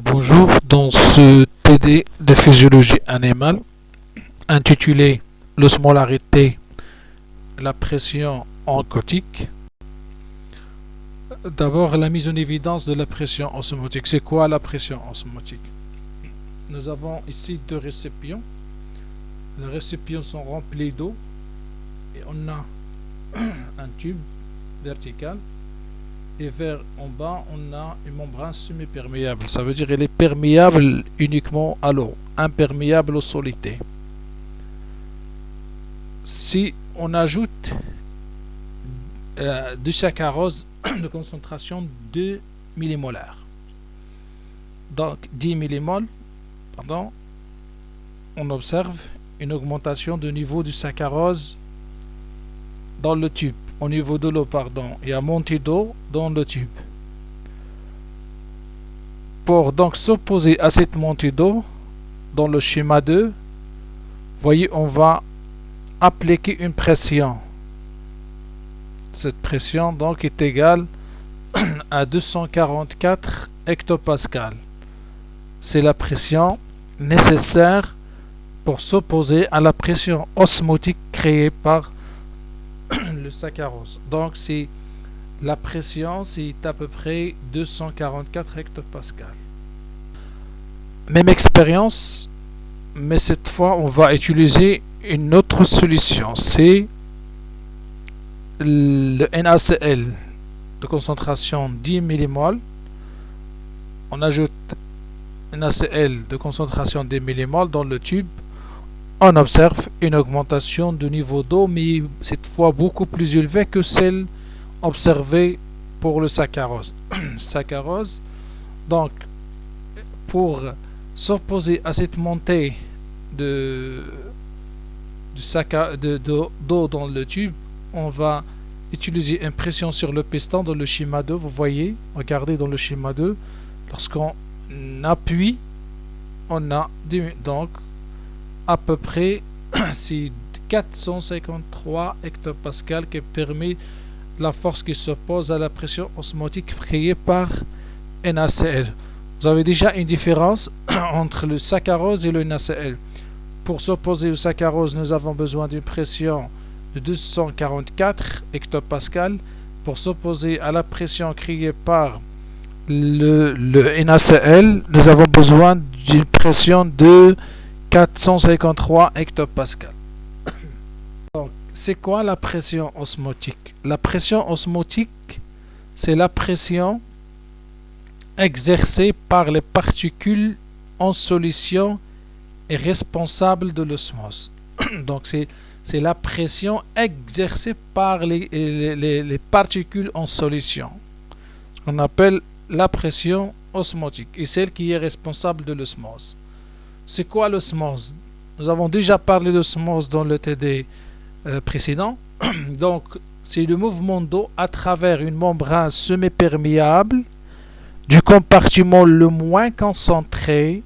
Bonjour, dans ce TD de physiologie animale intitulé l'osmolarité, la pression oncotique. D'abord, la mise en évidence de la pression osmotique. C'est quoi la pression osmotique? Nous avons ici deux récipients. Les récipients sont remplis d'eau et on a un tube vertical. Et vers en bas, on a une membrane semi-perméable. Ça veut dire qu'elle est perméable uniquement à l'eau, imperméable aux solidités. Si on ajoute du saccharose de concentration 2 millimolaires, donc 10 millimoles, on observe une augmentation du niveau du saccharose dans le tube. Au niveau de l'eau, il y a montée d'eau dans le tube. Pour donc s'opposer à cette montée d'eau, dans le schéma 2, voyez, on va appliquer une pression. Cette pression donc est égale à 244 hectopascales. C'est la pression nécessaire pour s'opposer à la pression osmotique créée par le saccharose. Donc c'est la pression, c'est à peu près 244 hectopascales. Même expérience, mais cette fois on va utiliser une autre solution. C'est le NaCl de concentration 10 millimoles. On ajoute NaCl de concentration 10 millimoles dans le tube. On observe une augmentation du niveau d'eau, mais cette fois beaucoup plus élevée que celle observée pour le saccharose. Donc, pour s'opposer à cette montée d'eau dans le tube, on va utiliser une pression sur le piston dans le schéma 2. Vous voyez, regardez dans le schéma 2, lorsqu'on appuie, on a donc à peu près c'est 453 hectopascales qui permet la force qui s'oppose à la pression osmotique créée par NaCl. Vous avez déjà une différence entre le saccharose et le NaCl. Pour s'opposer au saccharose, nous avons besoin d'une pression de 244 hectopascales. Pour s'opposer à la pression créée par le NaCl, nous avons besoin d'une pression de 453 hectopascales. Donc, c'est quoi la pression osmotique? La pression osmotique, c'est la pression exercée par les particules en solution et responsable de l'osmose. Donc, c'est la pression exercée par les particules en solution. Ce qu'on appelle la pression osmotique et celle qui est responsable de l'osmose. C'est quoi l'osmose? Nous avons déjà parlé d'osmose dans le TD précédent. Donc, c'est le mouvement d'eau à travers une membrane semi-perméable du compartiment le moins concentré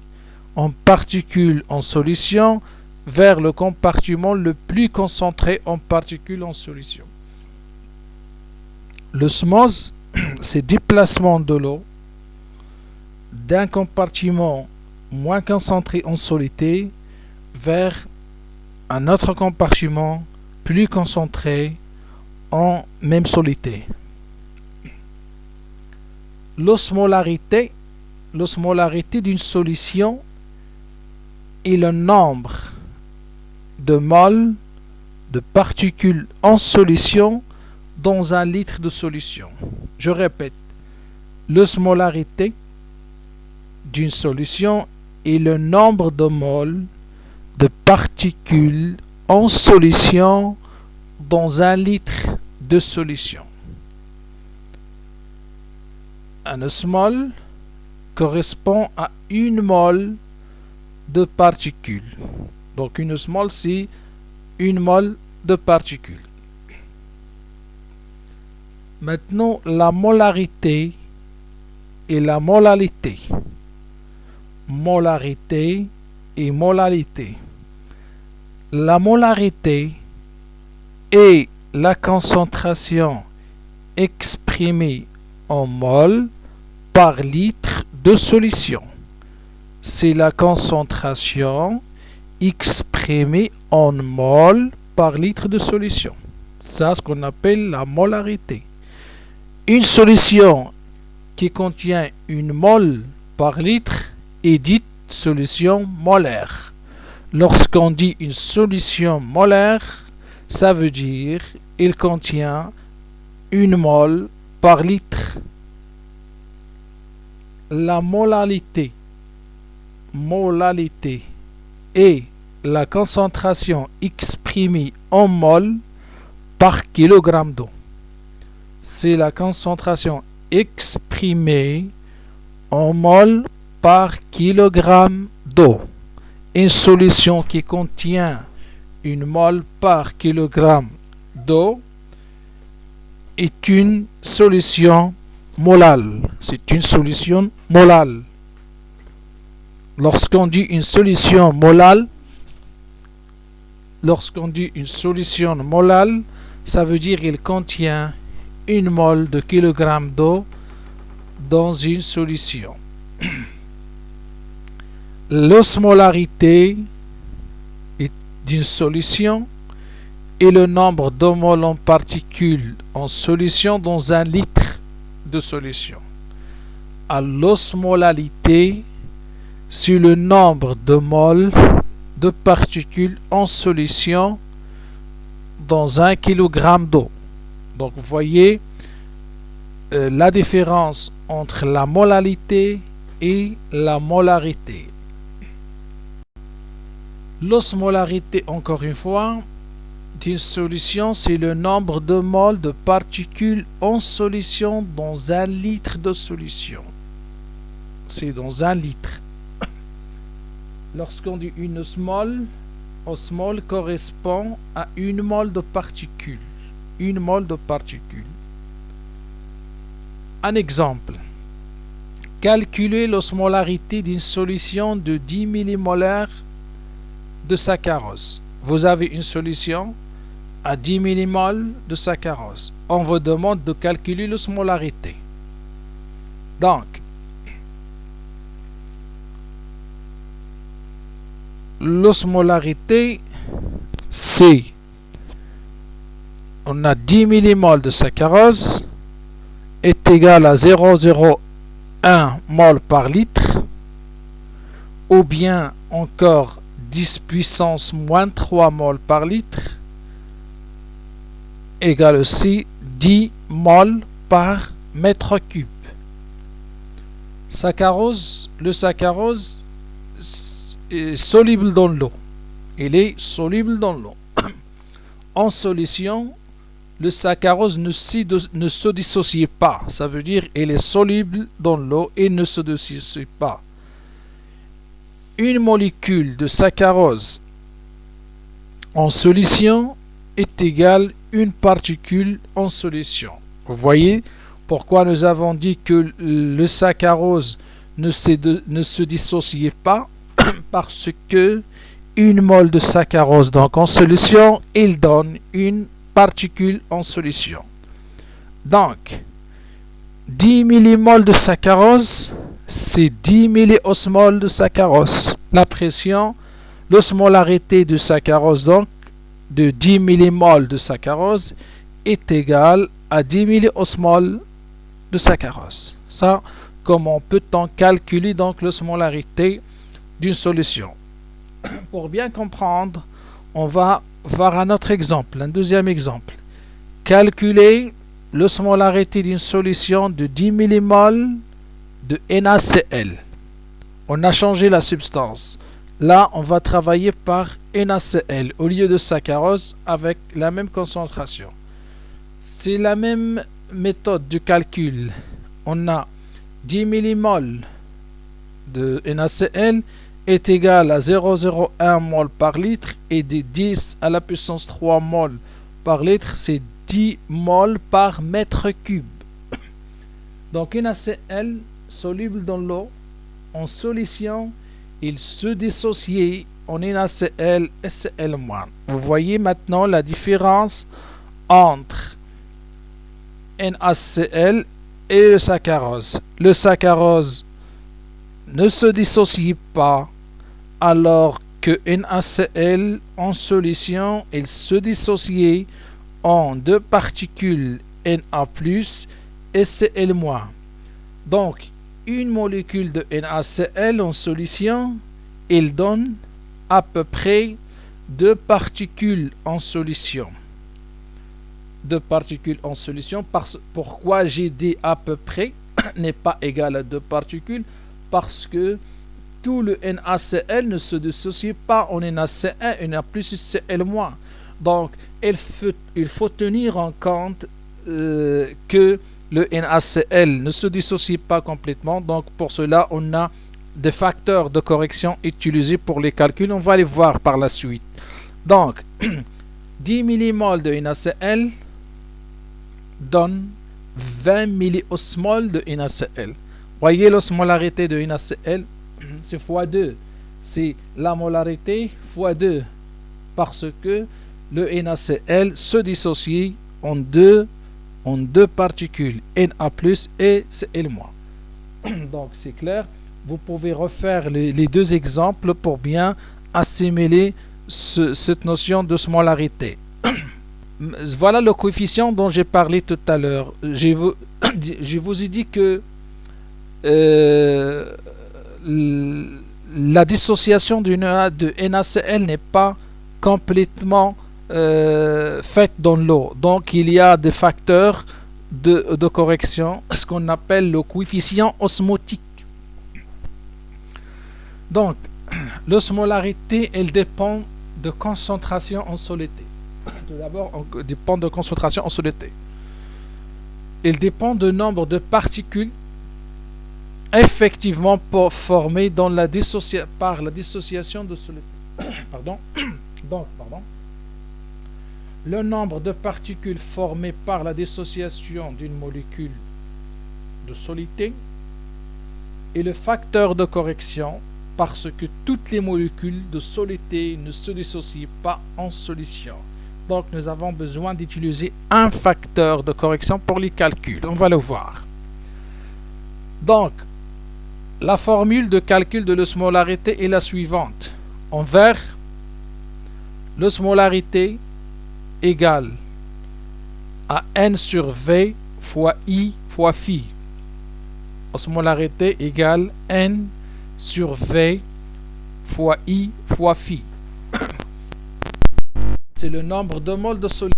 en particules en solution vers le compartiment le plus concentré en particules en solution. L'osmose, c'est déplacement de l'eau d'un compartiment moins concentré en solidité vers un autre compartiment plus concentré en même solidité. L'osmolarité d'une solution est le nombre de moles de particules en solution dans un litre de solution. Je répète, l'osmolarité d'une solution est le nombre de moles de particules en solution dans un litre de solution. Un osmole correspond à une mole de particules. Donc une osmole, c'est une mole de particules. Maintenant, la molarité et la molalité. Molarité et molalité. La molarité est la concentration exprimée en mol par litre de solution. c'est la concentration exprimée en mol par litre de solution. C'est ce qu'on appelle la molarité. Une solution qui contient une mol par litre est dite solution molaire. Lorsqu'on dit une solution molaire, ça veut dire qu'il contient une mol par litre. La molalité est la concentration exprimée en mol par kilogramme d'eau. C'est la concentration exprimée en mol par kilogramme d'eau. Une solution qui contient une mol par kilogramme d'eau est une solution molale. C'est une solution molale. Lorsqu'on dit une solution molale, ça veut dire qu'il contient une mol de kilogramme d'eau dans une solution. L'osmolarité d'une solution est le nombre de moles en particules en solution dans un litre de solution. À l'osmolarité, c'est le nombre de moles de particules en solution dans 1 kg d'eau. Donc vous voyez la différence entre la molalité et la molarité. L'osmolarité, encore une fois, d'une solution, c'est le nombre de moles de particules en solution dans 1 litre de solution. C'est dans 1 litre. Lorsqu'on dit une osmole correspond à une mole de particules. Une mole de particules. Un exemple. Calculez l'osmolarité d'une solution de 10 millimolaires de saccharose. Vous avez une solution à 10 millimoles de saccharose. On vous demande de calculer l'osmolarité. Donc, l'osmolarité, c'est, on a 10 millimoles de saccharose est égal à 0,01 mol par litre, ou bien encore 10 puissance moins 3 mol par litre, égale aussi 10 mol par mètre cube. Saccharose, le saccharose est soluble dans l'eau. Il est soluble dans l'eau. En solution, le saccharose ne se dissocie pas. Ça veut dire qu'il est soluble dans l'eau et ne se dissocie pas. Une molécule de saccharose en solution est égale à une particule en solution. Vous voyez pourquoi nous avons dit que le saccharose ne se dissociait pas, parce que une mole de saccharose donc en solution, il donne une particule en solution. Donc, 10 millimoles de saccharose, c'est 10 milliosmoles de saccharose. La pression, l'osmolarité de saccharose, donc, de 10 millimoles de saccharose, est égale à 10 milliosmoles de saccharose. Ça, comment peut-on calculer donc l'osmolarité d'une solution? Pour bien comprendre, on va voir un autre exemple, un deuxième exemple. Calculer l'osmolarité d'une solution de 10 millimoles de NaCl. On a changé la substance. Là, on va travailler par NaCl au lieu de saccharose avec la même concentration. C'est la même méthode de calcul. On a 10 millimoles de NaCl est égal à 0,01 mol par litre, et de 10 à la puissance 3 mol par litre, c'est 10 mol par mètre cube. Donc NaCl soluble dans l'eau, en solution, il se dissocie en NaCl et Cl-. Vous voyez maintenant la différence entre NaCl et le saccharose. Le saccharose ne se dissocie pas, alors que NaCl en solution, il se dissocie en deux particules Na+, et Cl-. Donc, une molécule de NaCl en solution, il donne à peu près deux particules en solution. Deux particules en solution. Pourquoi j'ai dit à peu près n'est pas égal à deux particules? Parce que tout le NaCl ne se dissocie pas en NaC1, Na+, Cl-. Donc, il faut tenir en compte que le NaCl ne se dissocie pas complètement. Donc, pour cela, on a des facteurs de correction utilisés pour les calculs. On va les voir par la suite. Donc, 10 millimoles de NaCl donne 20 milliosmoles de NaCl. Voyez l'osmolarité de NaCl, c'est x2. C'est la molarité x2. Parce que le NaCl se dissocie en deux particules, Na+ et Cl-. Donc c'est clair. Vous pouvez refaire les deux exemples pour bien assimiler cette notion d'osmolarité. Voilà le coefficient dont j'ai parlé tout à l'heure. Je vous ai dit que la dissociation de NaCl n'est pas complètement faite dans l'eau. Donc il y a des facteurs de correction, ce qu'on appelle le coefficient osmotique. Donc l'osmolarité, elle dépend de concentration en soluté. Tout d'abord, elle dépend de concentration en soluté. Elle dépend du nombre de particules effectivement formées dans par la dissociation de soluté. Donc, le nombre de particules formées par la dissociation d'une molécule de soluté est le facteur de correction, parce que toutes les molécules de soluté ne se dissocient pas en solution. Donc nous avons besoin d'utiliser un facteur de correction pour les calculs. On va le voir. Donc, la formule de calcul de l'osmolarité est la suivante. En vert, l'osmolarité égale à N sur V fois I fois phi. Osmolarité égale N sur V fois I fois phi. C'est le nombre de moles de solide.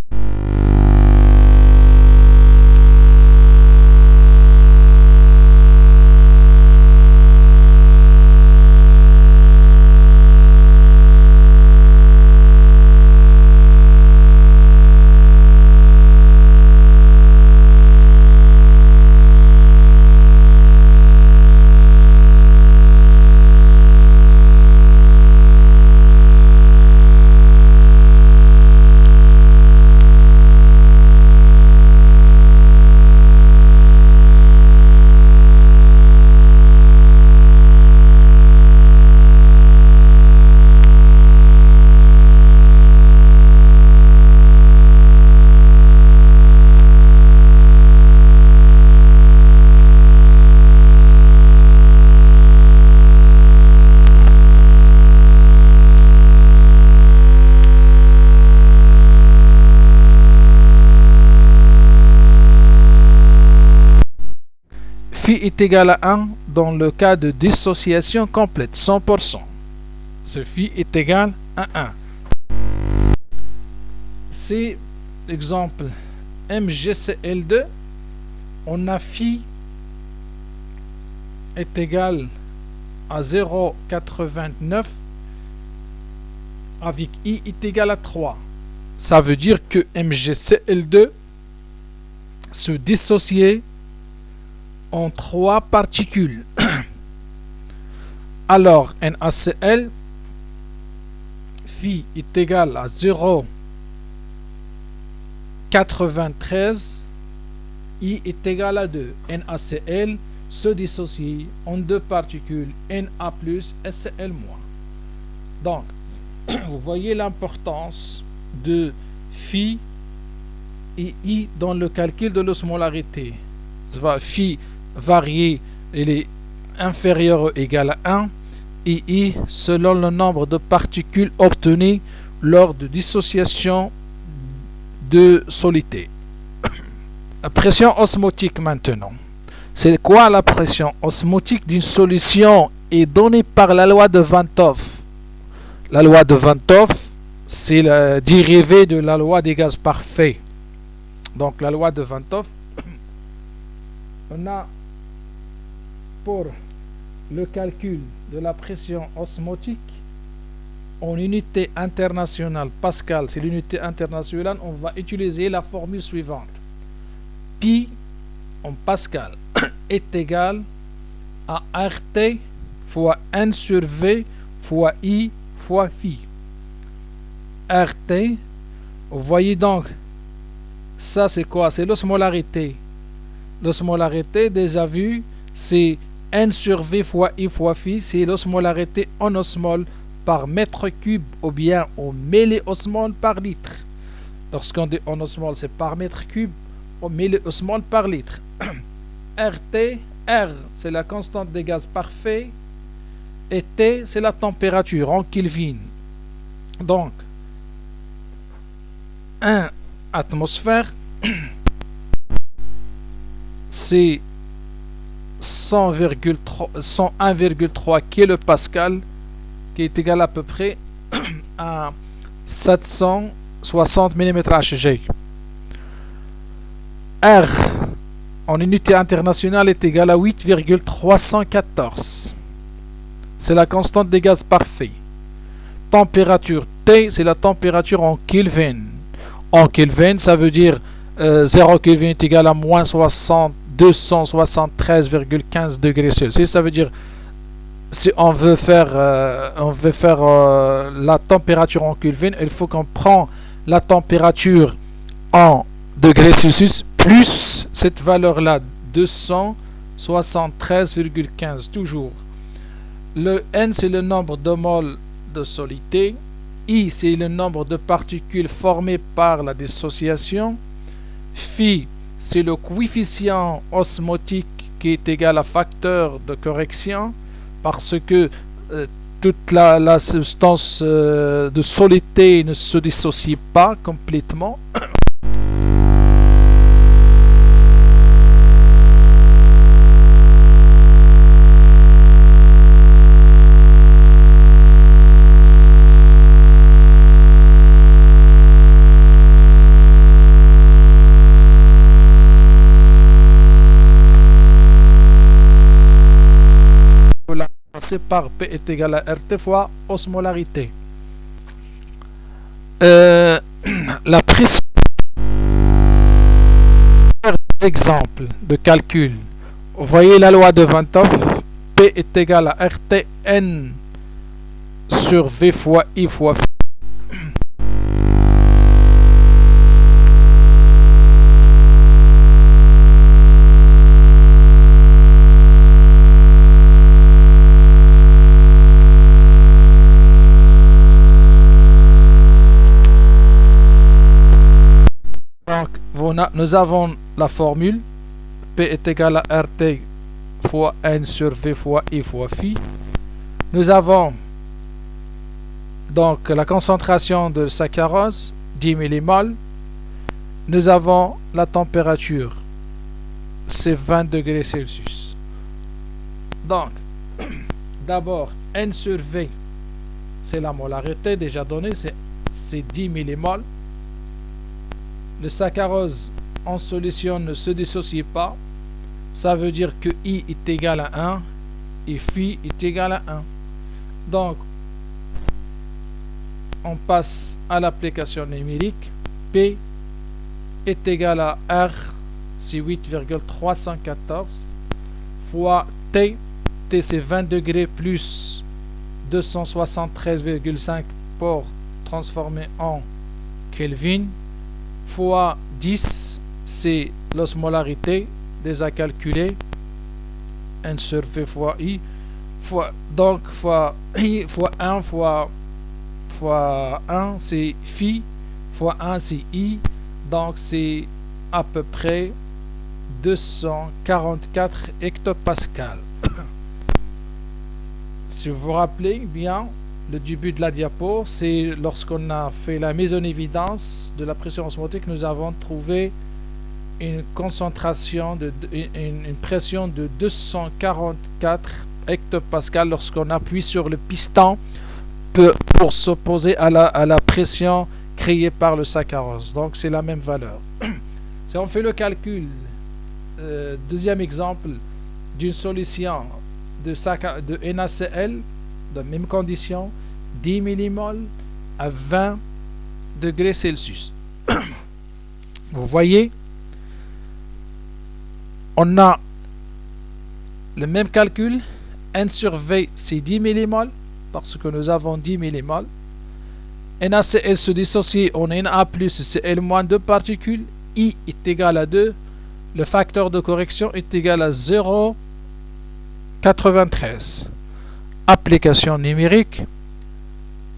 Phi est égal à 1 dans le cas de dissociation complète, 100%. Ce phi est égal à 1. C'est l'exemple MgCl2. On a phi est égal à 0,89 avec I est égal à 3. Ça veut dire que MgCl2 se dissociait en 3 particules. Alors NaCl, phi est égal à 0,93, I est égal à 2. NaCl se dissocie en 2 particules, Na+ et Cl-. Donc, vous voyez l'importance de phi et I dans le calcul de l'osmolarité. Phi varié, il est inférieur ou égal à 1, et I selon le nombre de particules obtenues lors de dissociation de solidité. La pression osmotique maintenant. C'est quoi la pression osmotique d'une solution est donnée par la loi de Van 't Hoff. La loi de Van 't Hoff, c'est la dérivée de la loi des gaz parfaits. Donc la loi de Van 't Hoff, on a pour le calcul de la pression osmotique en unité internationale, Pascal, c'est l'unité internationale, on va utiliser la formule suivante. Pi en Pascal est égal à RT fois N sur V fois I fois phi. RT, vous voyez donc, ça c'est quoi? C'est l'osmolarité. L'osmolarité, déjà vu, c'est N sur V fois I fois phi, c'est l'osmolarité en osmole par mètre cube ou bien au milliosmole par litre. Lorsqu'on dit en osmole, c'est par mètre cube au milliosmole par litre. RT, R, c'est la constante des gaz parfaits et T, c'est la température en Kelvin. Donc, 1 atmosphère, c'est 101,3 kPa, qui est égal à peu près à 760 mmHg. R en unité internationale est égal à 8,314. C'est la constante des gaz parfaits. Température T, c'est la température en Kelvin. En Kelvin, ça veut dire 0 Kelvin est égal à moins 273,15 degrés Celsius. Ça veut dire si on veut faire, la température en Kelvin, il faut qu'on prend la température en degrés Celsius plus cette valeur-là, 273,15 toujours. Le N, c'est le nombre de moles de solidité. I, c'est le nombre de particules formées par la dissociation. Phi, c'est le coefficient osmotique qui est égal à facteur de correction parce que toute la substance de solidité ne se dissocie pas complètement. Par P est égal à RT fois osmolarité. La pression. Exemple de calcul. Vous voyez la loi de Van 't Hoff. P est égal à RTN sur V fois I fois phi. Nous avons la formule P est égal à RT fois N sur V fois I fois phi. Nous avons donc la concentration de saccharose 10 mmol. Nous avons la température, c'est 20 degrés Celsius. Donc d'abord N sur V, c'est la molarité déjà donnée, c'est 10 mmol. Le saccharose en solution ne se dissocie pas. Ça veut dire que I est égal à 1 et phi est égal à 1. Donc, on passe à l'application numérique. P est égal à R, c'est 8,314, fois T. T, c'est 20 degrés plus 273,5 pour transformer en Kelvin, fois 10, c'est l'osmolarité déjà calculée, N sur V fois I, donc fois I fois 1 fois 1 c'est phi, fois 1 c'est I, donc c'est à peu près 244 hectopascales. Si vous vous rappelez bien, le début de la diapo, c'est lorsqu'on a fait la mise en évidence de la pression osmotique, nous avons trouvé une concentration, une pression de 244 hectopascales lorsqu'on appuie sur le piston pour s'opposer à la pression créée par le saccharose. Donc c'est la même valeur. Si on fait le calcul, deuxième exemple, d'une solution de NaCl, de même condition, 10 millimoles à 20 degrés Celsius. Vous voyez, on a le même calcul. N sur V, c'est 10 millimoles, parce que nous avons 10 millimoles. NaCl se dissocie en Na+, c'est L- 2 particules. I est égal à 2. Le facteur de correction est égal à 0,93. Application numérique.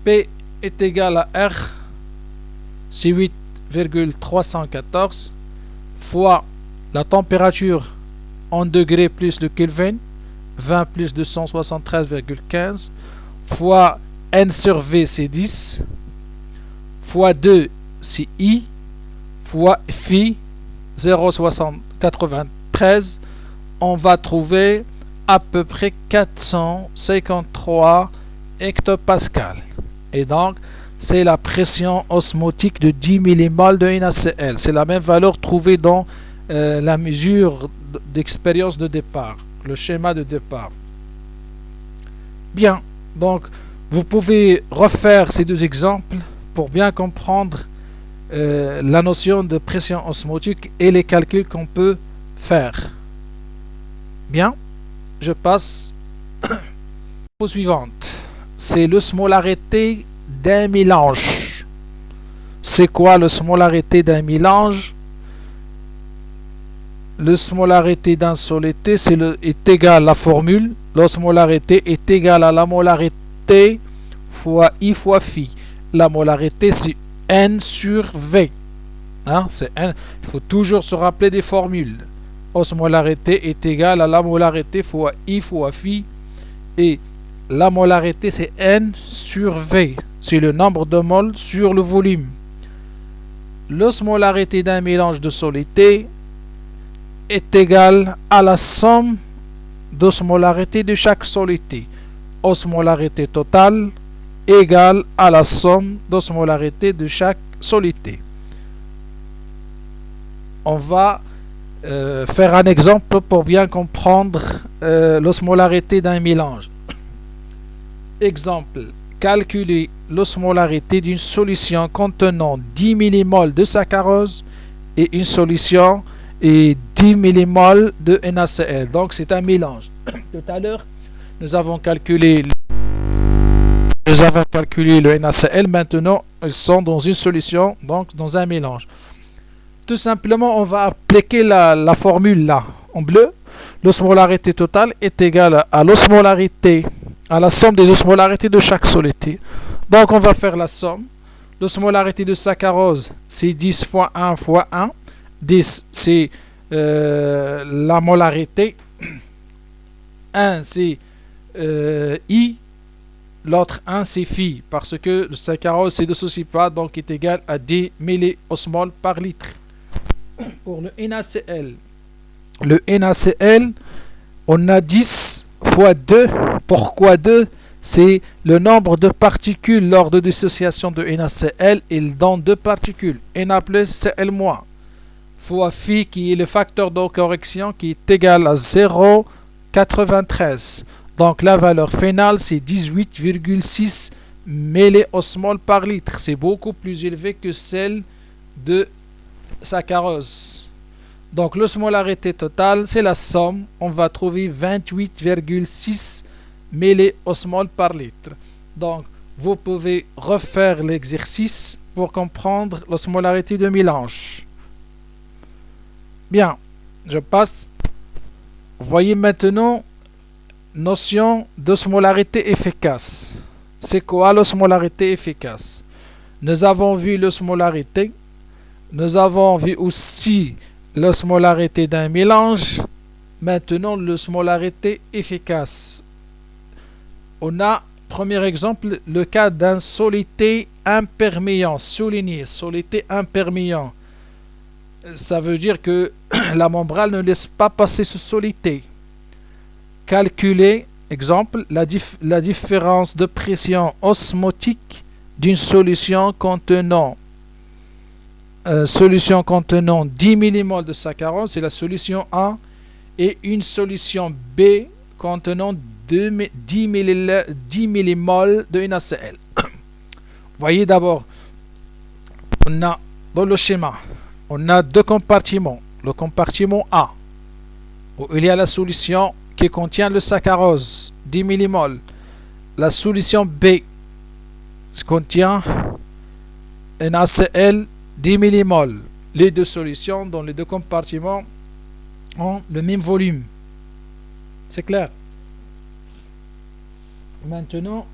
P est égal à R, c'est 8,314 fois la température en degrés plus le Kelvin, 20 plus 273,15 fois N sur V, c'est 10 fois 2, c'est I fois phi, 0,93. On va trouver à peu près 453 hectopascales. Et donc, c'est la pression osmotique de 10 millimoles de NaCl. C'est la même valeur trouvée dans la mesure d'expérience de départ, le schéma de départ. Bien, donc, vous pouvez refaire ces deux exemples pour bien comprendre la notion de pression osmotique et les calculs qu'on peut faire. Bien, je passe aux suivantes. C'est l'osmolarité d'un mélange. C'est quoi l'osmolarité d'un mélange? L'osmolarité d'un soluté est égal à la formule. L'osmolarité est égale à la molarité fois I fois phi. La molarité, c'est N sur V. Hein, c'est N. Il faut toujours se rappeler des formules. Osmolarité est égale à la molarité fois I fois phi. Et la molarité, c'est N sur V. C'est le nombre de moles sur le volume. L'osmolarité d'un mélange de solutés est égale à la somme d'osmolarité de chaque soluté. Osmolarité totale égale à la somme d'osmolarité de chaque soluté. On va faire un exemple pour bien comprendre l'osmolarité d'un mélange. Exemple, calculer l'osmolarité d'une solution contenant 10 millimoles de saccharose et une solution et 10 millimoles de NaCl. Donc c'est un mélange. Tout à l'heure, nous avons calculé le NaCl. Maintenant, ils sont dans une solution, donc dans un mélange. Tout simplement, on va appliquer la formule là, en bleu. L'osmolarité totale est égale à l'osmolarité, à la somme des osmolarités de chaque soluté. Donc, on va faire la somme. L'osmolarité de saccharose, c'est 10 fois 1 fois 1. 10, c'est la molarité. 1, c'est I. L'autre 1, c'est phi, parce que le saccharose ne se dissocie pas, donc est égal à 10 milliosmoles par litre. Pour le NaCl, on a 10 fois 2. Pourquoi 2? C'est le nombre de particules lors de dissociation de NaCl. Il donne 2 particules, Na plus Cl moins, fois phi qui est le facteur de correction qui est égal à 0,93. Donc la valeur finale c'est 18,6 milliosmoles par litre. C'est beaucoup plus élevé que celle de saccharose. Donc l'osmolarité totale, c'est la somme. On va trouver 28,6 milliosmoles par litre. Donc vous pouvez refaire l'exercice pour comprendre l'osmolarité de mélange. Bien, je passe. Vous voyez maintenant notion d'osmolarité efficace. C'est quoi l'osmolarité efficace? Nous avons vu l'osmolarité. Nous avons vu aussi l'osmolarité d'un mélange. Maintenant, l'osmolarité efficace. On a, premier exemple, le cas d'un solité imperméant. Souligné, solité imperméant. Ça veut dire que la membrane ne laisse pas passer ce solité. Calculer, exemple, la différence de pression osmotique d'une solution contenant 10 millimoles de saccharose, c'est la solution A, et une solution B contenant 10 millimoles de NaCl. Voyez d'abord, on a dans le schéma, on a deux compartiments. Le compartiment A, où il y a la solution qui contient le saccharose, 10 millimoles. La solution B contient NaCl, 10 millimoles. Les deux solutions dans les deux compartiments ont le même volume. C'est clair? Maintenant,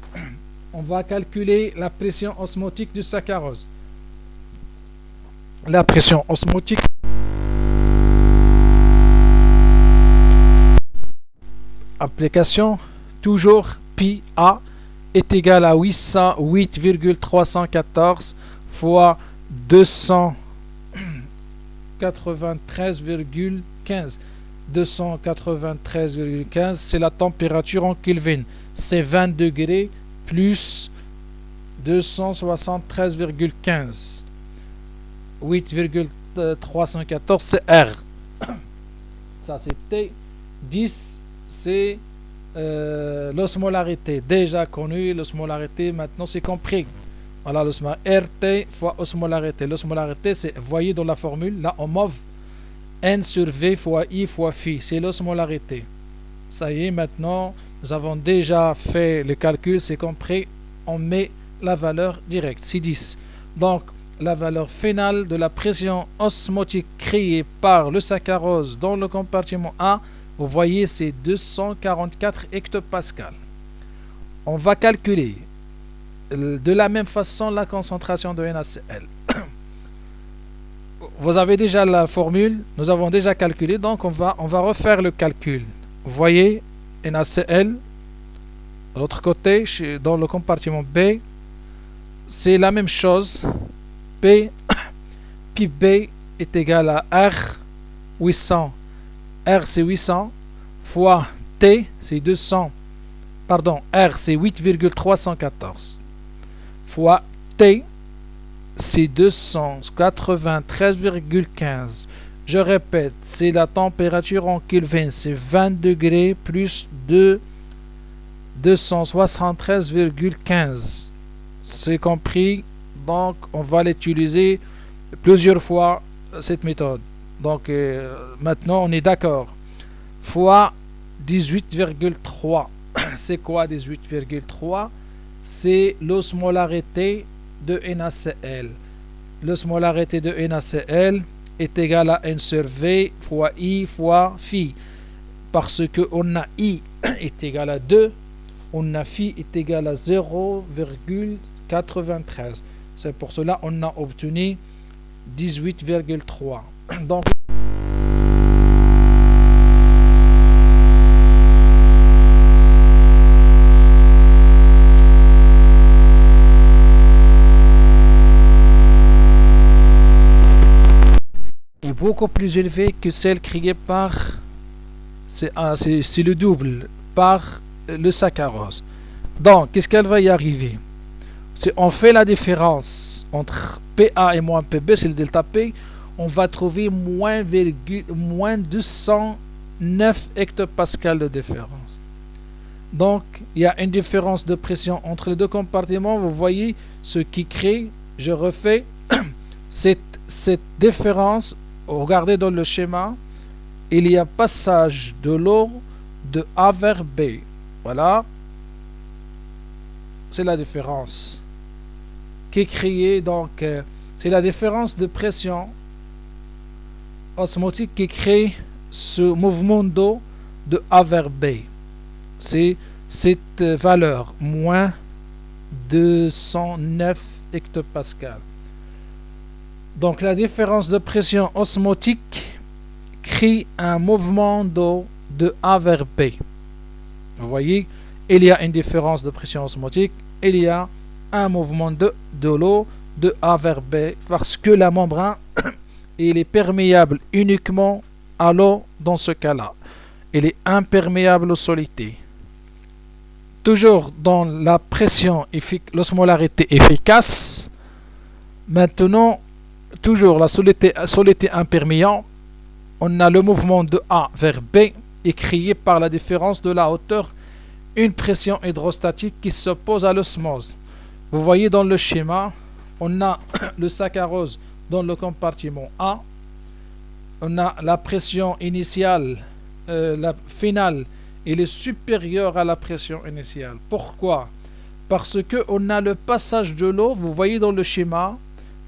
on va calculer la pression osmotique du saccharose. La pression osmotique application, toujours pi A est égal à 808,314 fois 293,15. 293,15, c'est la température en Kelvin. C'est 20 degrés plus 273,15. 8,314, c'est R. Ça, c'est T. 10, c'est l'osmolarité. Déjà connu, l'osmolarité, maintenant c'est compris. Voilà, RT fois osmolarité. L'osmolarité, c'est, voyez dans la formule, là en mauve, N sur V fois I fois phi. C'est l'osmolarité. Ça y est, maintenant, nous avons déjà fait le calcul, c'est compris. On met la valeur directe, c'est 10. Donc, la valeur finale de la pression osmotique créée par le saccharose dans le compartiment A, vous voyez, c'est 244 hectopascales. On va calculer de la même façon la concentration de NaCl. Vous avez déjà la formule, nous avons déjà calculé, donc on va refaire le calcul. Vous voyez, NaCl, de l'autre côté, dans le compartiment B, c'est la même chose. P, pi B est égal à R, 800. R c'est 800 fois T c'est 200. Pardon, R c'est 8,314 fois T c'est 293,15. Je répète, c'est la température en Kelvin, c'est 20 degrés plus de 273,15. C'est compris, donc on va l'utiliser plusieurs fois, cette méthode. Donc maintenant on est d'accord. Fois 18,3. C'est quoi 18,3? C'est l'osmolarité de NaCl. L'osmolarité de NaCl est égale à N sur V fois I fois phi. Parce que on a I est égal à 2, on a phi est égal à 0,93. C'est pour cela qu'on a obtenu 18,3. Donc, est beaucoup plus élevé que celle créée par, c'est le double, par le saccharose. Donc, qu'est-ce qu'elle va y arriver? Si on fait la différence entre PA et moins PB, c'est le delta P, on va trouver moins 209 hectopascales de différence. Donc, il y a une différence de pression entre les deux compartiments. Vous voyez ce qui crée, je refais, cette différence. Regardez dans le schéma, il y a passage de l'eau de A vers B. Voilà. C'est la différence qui est créée. Donc, c'est la différence de pression osmotique qui crée ce mouvement d'eau de A vers B. C'est cette valeur, moins 209 hectopascales. Donc la différence de pression osmotique crée un mouvement d'eau de A vers B. Vous voyez, il y a une différence de pression osmotique, il y a un mouvement de l'eau de A vers B, parce que la membrane il est perméable uniquement à l'eau dans ce cas-là. Il est imperméable aux solidités. Toujours dans la pression, l'osmolarité efficace. Maintenant, toujours la solidité imperméable, on a le mouvement de A vers B est créé par la différence de la hauteur, une pression hydrostatique qui s'oppose à l'osmose. Vous voyez dans le schéma, on a le saccharose dans le compartiment A, on a la pression initiale, la finale, elle est supérieure à la pression initiale. Pourquoi? Parce que on a le passage de l'eau, vous voyez dans le schéma,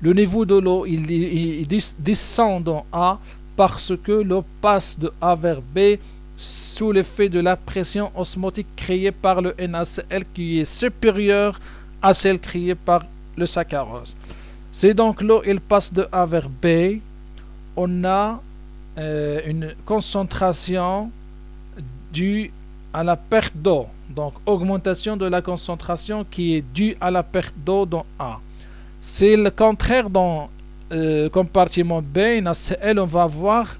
le niveau de l'eau il descend dans A parce que l'eau passe de A vers B sous l'effet de la pression osmotique créée par le NaCl qui est supérieure à celle créée par le saccharose. C'est donc l'eau, elle passe de A vers B. On a une concentration due à la perte d'eau. Donc, augmentation de la concentration qui est due à la perte d'eau dans A. C'est le contraire dans compartiment B, NaCl, on va avoir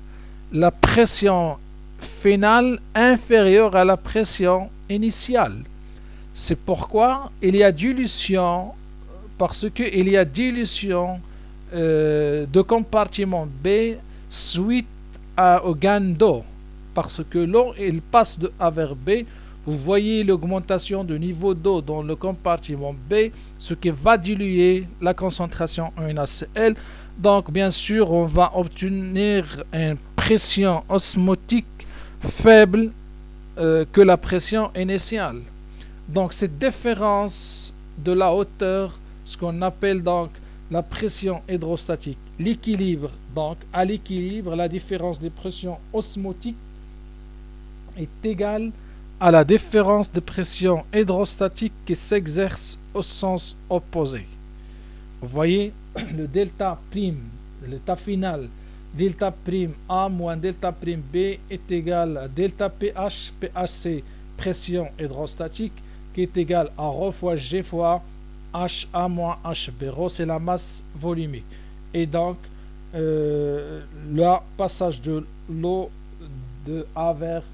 la pression finale inférieure à la pression initiale. C'est pourquoi il y a dilution, parce qu'il y a dilution de compartiment B suite au gain d'eau. Parce que l'eau, elle passe de A vers B. Vous voyez l'augmentation du niveau d'eau dans le compartiment B, ce qui va diluer la concentration en NaCl. Donc, bien sûr, on va obtenir une pression osmotique faible que la pression initiale. Donc, cette différence de la hauteur, ce qu'on appelle donc la pression hydrostatique, l'équilibre, donc à l'équilibre, la différence des pressions osmotiques est égale à la différence de pression hydrostatique qui s'exerce au sens opposé. Vous voyez, le delta prime, l'état final, delta prime A moins delta prime B est égal à delta pH, pH c'est pression hydrostatique, qui est égal à ρ fois G fois HA moins HB. ρ c'est la masse volumique. Et donc, le passage de l'eau de A vers B.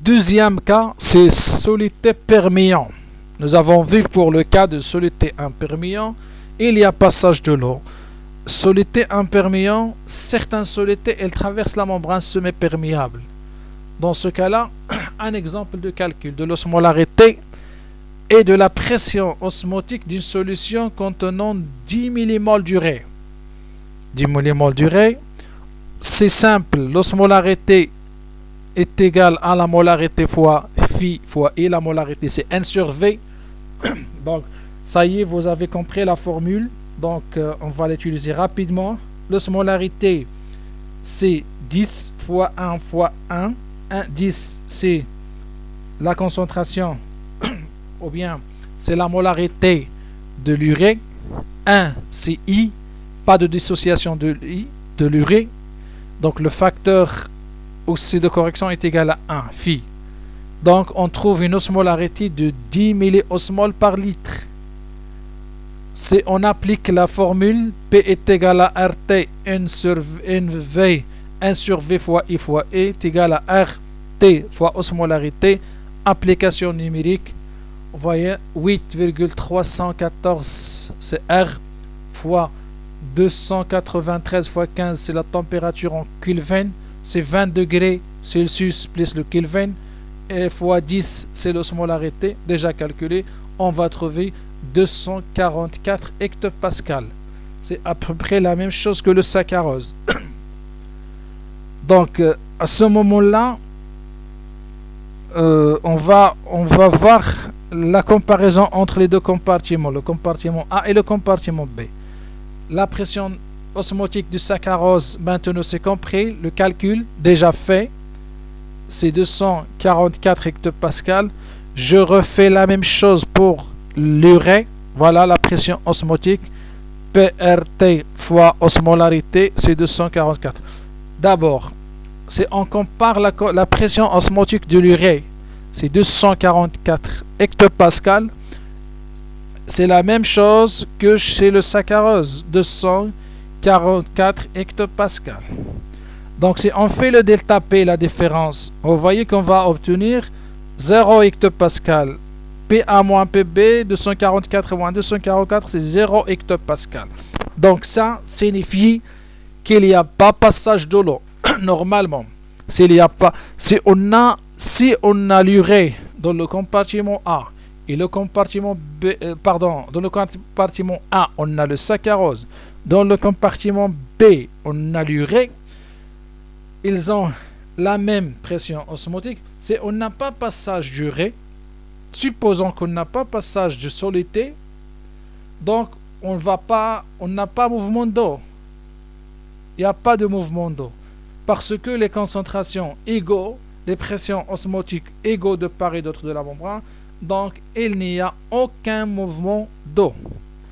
Deuxième cas, c'est solidité perméant. Nous avons vu pour le cas de solidité imperméant, il y a passage de l'eau. Solidité imperméant, certaines solidités, elles traversent la membrane semi-perméable. Dans ce cas-là, un exemple de calcul de l'osmolarité et de la pression osmotique d'une solution contenant 10 mmol d'urée. 10 mmol d'urée, c'est simple, l'osmolarité est égale à la molarité fois phi fois I. La molarité, c'est N sur V. Donc, ça y est, vous avez compris la formule. Donc, on va l'utiliser rapidement. L'osmolarité, c'est 10 fois 1 fois 1. 10, c'est la concentration, ou bien c'est la molarité de l'urée. 1, c'est I. Pas de dissociation de l'urée. Donc, le facteur aussi de correction est égal à 1, phi. Donc, on trouve une osmolarité de 10 milliosmoles par litre. Si on applique la formule, P est égal à RT, N sur V fois I fois E est égal à RT fois osmolarité. Application numérique, vous voyez, 8,314, c'est R, fois 293 fois 15, c'est la température en Kelvin. C'est 20 degrés Celsius plus le Kelvin, et fois 10 c'est l'osmolarité déjà calculé, on va trouver 244 hectopascales. C'est à peu près la même chose que le saccharose. Donc à ce moment-là, on va voir la comparaison entre les deux compartiments, le compartiment A et le compartiment B. La pression osmotique du saccharose, maintenant c'est compris, le calcul déjà fait, c'est 244 hectopascales. Je refais la même chose pour l'urée. Voilà la pression osmotique, PRT fois osmolarité, c'est 244. D'abord, si on compare la pression osmotique de l'urée, c'est 244 hectopascales. C'est la même chose que chez le saccharose, 244 hectopascales. Donc si on fait le delta P, la différence, vous voyez qu'on va obtenir 0 hectopascal. PA moins PB, 244 moins 244, c'est 0 hectopascal. Donc ça signifie qu'il n'y a pas passage de l'eau. Normalement, si on a l'urée dans le compartiment A et le compartiment B, dans le compartiment A, on a le saccharose. Dans le compartiment B, on a l'urée. Ils ont la même pression osmotique. Si on n'a pas passage d'urée, supposons qu'on n'a pas passage de soluté, donc on n'a pas mouvement d'eau. Il n'y a pas de mouvement d'eau. Parce que les concentrations égaux, les pressions osmotiques égaux de part et d'autre de la membrane, donc il n'y a aucun mouvement d'eau.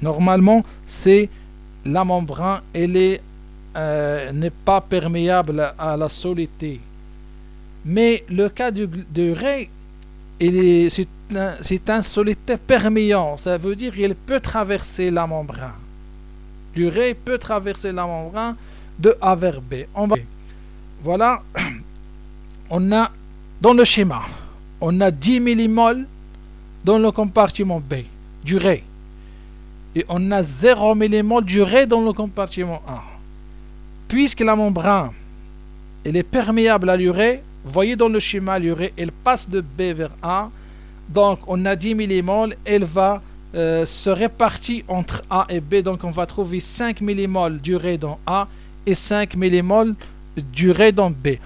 Normalement, c'est la membrane, elle n'est pas perméable à la soluté. Mais le cas de Rey, c'est un soluté perméant. Ça veut dire qu'il peut traverser la membrane. L'urée peut traverser la membrane de A vers B. Voilà. On a dans le schéma, on a 10 millimoles dans le compartiment B d'urée. Et on a 0 millimoles d'urée dans le compartiment A. Puisque la membrane elle est perméable à l'urée, vous voyez dans le schéma, l'urée elle passe de B vers A. Donc on a 10 millimoles, elle va se répartir entre A et B. Donc on va trouver 5 millimoles d'urée dans A et 5 millimoles d'urée dans B.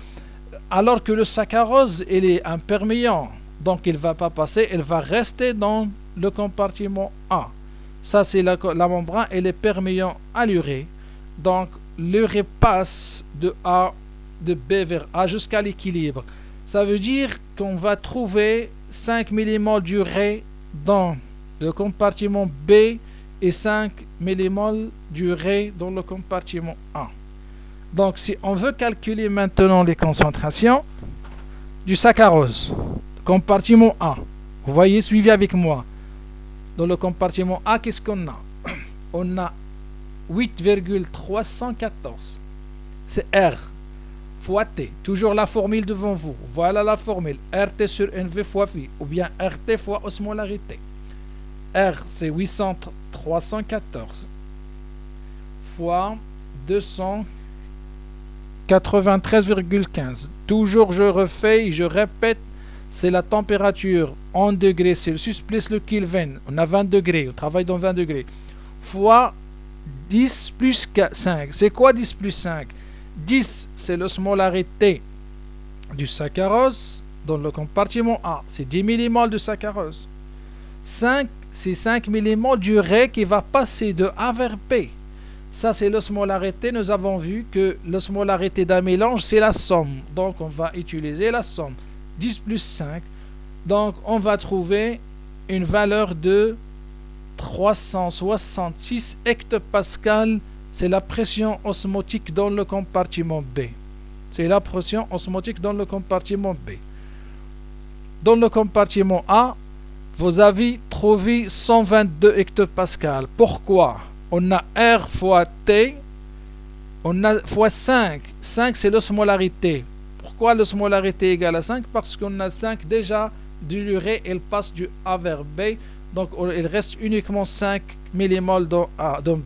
Alors que le saccharose, il est imperméant. Donc il ne va pas passer, elle va rester dans le compartiment A. Ça c'est la membrane, elle est perméant à l'urée. Donc l'urée passe de B vers A jusqu'à l'équilibre. Ça veut dire qu'on va trouver 5 millimoles d'urée dans le compartiment B et 5 millimoles d'urée dans le compartiment A. Donc si on veut calculer maintenant les concentrations du saccharose, compartiment A, vous voyez, suivez avec moi. Dans le compartiment A, qu'est-ce qu'on a? On a 8,314. C'est R fois T. Toujours la formule devant vous. Voilà la formule. RT sur NV fois phi. Ou bien RT fois osmolarité. R, c'est 314 fois 293,15. Toujours je refais, je répète, c'est la température en degrés Celsius plus le Kelvin. On a 20 degrés, on travaille dans 20 degrés. Fois 10 plus 5. C'est quoi 10 plus 5? 10, c'est l'osmolarité du saccharose dans le compartiment A. C'est 10 millimoles de saccharose. 5, c'est 5 millimoles d'urée qui va passer de A vers B. Ça, c'est l'osmolarité. Nous avons vu que l'osmolarité d'un mélange, c'est la somme. Donc, on va utiliser la somme. 10 plus 5. Donc, on va trouver une valeur de 366 hectopascales. C'est la pression osmotique dans le compartiment B. C'est la pression osmotique dans le compartiment B. Dans le compartiment A, vous avez trouvé 122 hectopascales. Pourquoi? On a R fois T, on a fois 5. 5, c'est l'osmolarité. Pourquoi l'osmolarité égale à 5? Parce qu'on a 5 déjà de l'urée, elle passe du A vers B. Donc, il reste uniquement 5 millimoles dans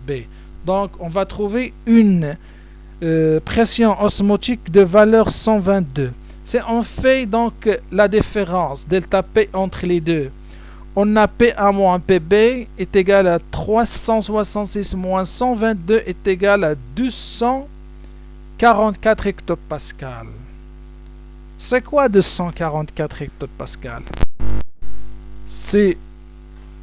B. Donc, on va trouver une pression osmotique de valeur 122. C'est on fait donc la différence, delta P entre les deux. On a PA moins PB est égal à 366 moins 122 est égal à 244 hectopascales. C'est quoi 244 hectopascales? C'est,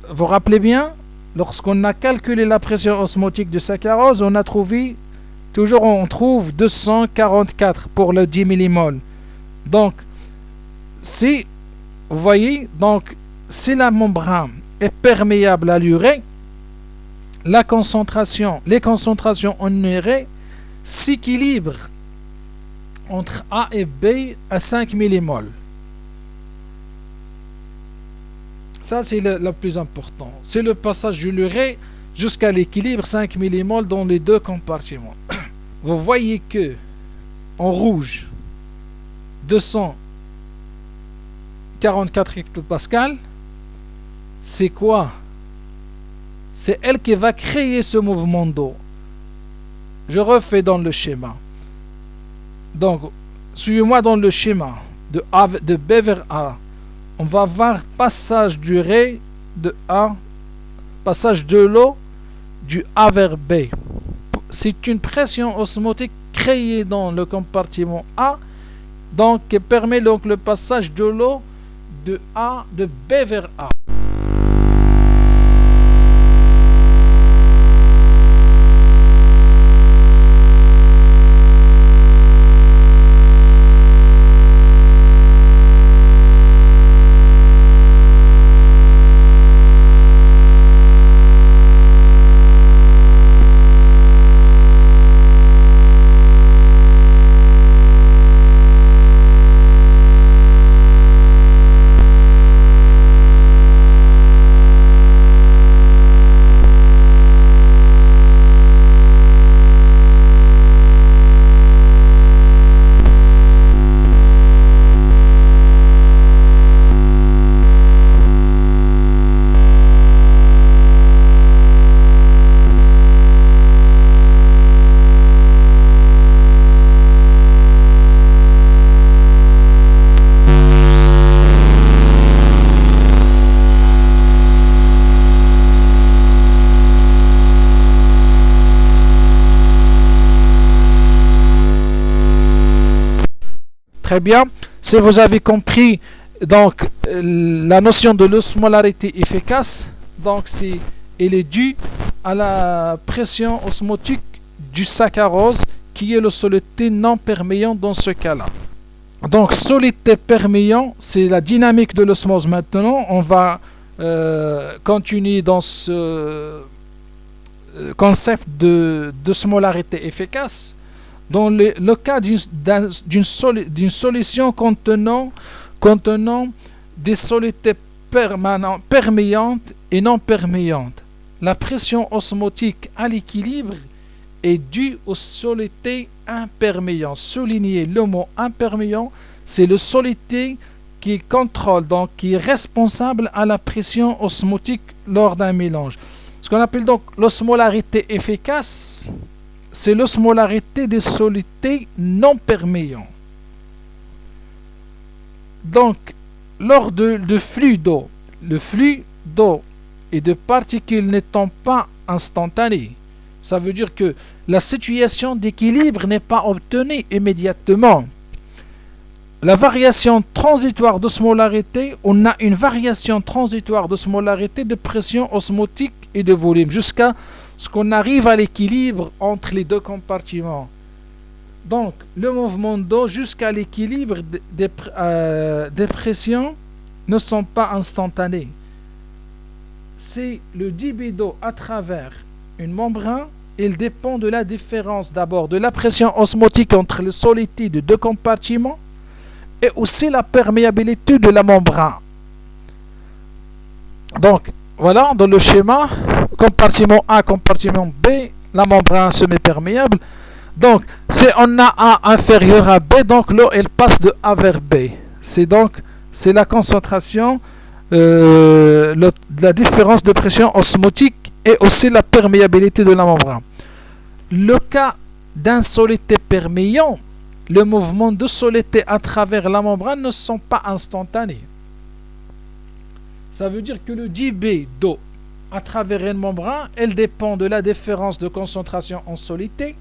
vous vous rappelez bien, lorsqu'on a calculé la pression osmotique du saccharose, on a trouvé, toujours on trouve 244 pour le 10 millimoles. Donc, si, vous voyez, donc, si la membrane est perméable à l'urée, les concentrations en urée s'équilibrent entre A et B à 5 millimoles. Ça, c'est le plus important. C'est le passage de l'urée jusqu'à l'équilibre 5 millimoles dans les deux compartiments. Vous voyez que en rouge, 244 hectopascales, c'est quoi? C'est elle qui va créer ce mouvement d'eau. Je refais dans le schéma. Donc, suivez-moi dans le schéma de B vers A. On va voir passage du ré de A, passage de l'eau du A vers B. C'est une pression osmotique créée dans le compartiment A, donc qui permet donc le passage de l'eau de B vers A. Très bien. Si vous avez compris donc la notion de l'osmolarité efficace, donc elle est due à la pression osmotique du saccharose qui est le soluté non perméant dans ce cas-là. Donc soluté perméant, c'est la dynamique de l'osmose. Maintenant, on va continuer dans ce concept d'osmolarité efficace. Dans le cas d'une solution contenant des solutés perméantes et non perméantes, la pression osmotique à l'équilibre est due aux solutés imperméants. Soulignez le mot imperméant, c'est le soluté qui contrôle, donc qui est responsable à la pression osmotique lors d'un mélange. Ce qu'on appelle donc l'osmolarité efficace, c'est l'osmolarité des solutés non perméants. Donc, lors de flux d'eau, le flux d'eau et de particules n'étant pas instantané, ça veut dire que la situation d'équilibre n'est pas obtenue immédiatement. La variation transitoire d'osmolarité, on a une variation transitoire d'osmolarité de pression osmotique et de volume jusqu'à ce qu'on arrive à l'équilibre entre les deux compartiments. Donc, le mouvement d'eau jusqu'à l'équilibre des pressions ne sont pas instantanés. C'est le débit d'eau à travers une membrane. Il dépend de la différence d'abord de la pression osmotique entre les solutés de deux compartiments et aussi la perméabilité de la membrane. Donc, voilà, dans le schéma, compartiment A, compartiment B, la membrane semi-perméable. Donc, si on a A inférieur à B, donc l'eau, elle passe de A vers B. C'est la concentration, la différence de pression osmotique et aussi la perméabilité de la membrane. Le cas d'un soluté perméant, le mouvement de soluté à travers la membrane ne sont pas instantanés. Ça veut dire que le débit d'eau à travers une membrane, elle dépend de la différence de concentration en soluté